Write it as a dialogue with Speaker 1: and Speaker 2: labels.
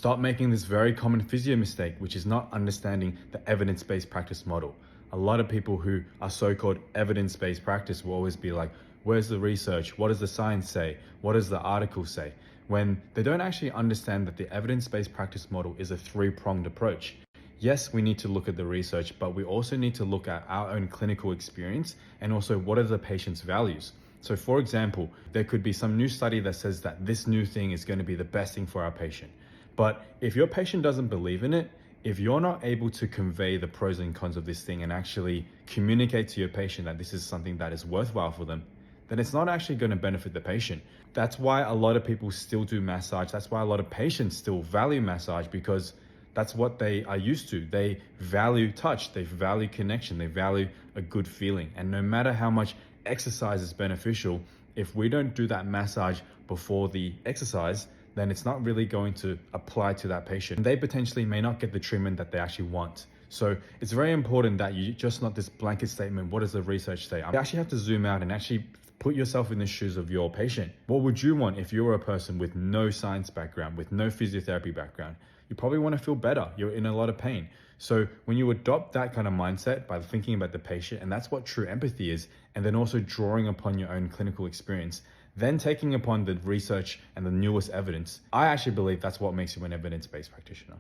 Speaker 1: Stop making this very common physio mistake, which is not understanding the evidence-based practice model. A lot of people who are so-called evidence-based practice will always be like, where's the research? What does the science say? What does the article say? When they don't actually understand that the evidence-based practice model is a three-pronged approach. Yes, we need to look at the research, but we also need to look at our own clinical experience and also what are the patient's values. So for example, there could be some new study that says that this new thing is going to be the best thing for our patient. But if your patient doesn't believe in it, if you're not able to convey the pros and cons of this thing and actually communicate to your patient that this is something that is worthwhile for them, then it's not actually going to benefit the patient. That's why a lot of people still do massage. That's why a lot of patients still value massage, because that's what they are used to. They value touch, they value connection, they value a good feeling. And no matter how much exercise is beneficial, if we don't do that massage before the exercise, then it's not really going to apply to that patient. They potentially may not get the treatment that they actually want. So it's very important that you just not this blanket statement, what does the research say? You actually have to zoom out and actually put yourself in the shoes of your patient. What would you want if you were a person with no science background, with no physiotherapy background? You probably want to feel better. You're in a lot of pain. So when you adopt that kind of mindset by thinking about the patient, and that's what true empathy is, and then also drawing upon your own clinical experience, then taking upon the research and the newest evidence, I actually believe that's what makes you an evidence-based practitioner.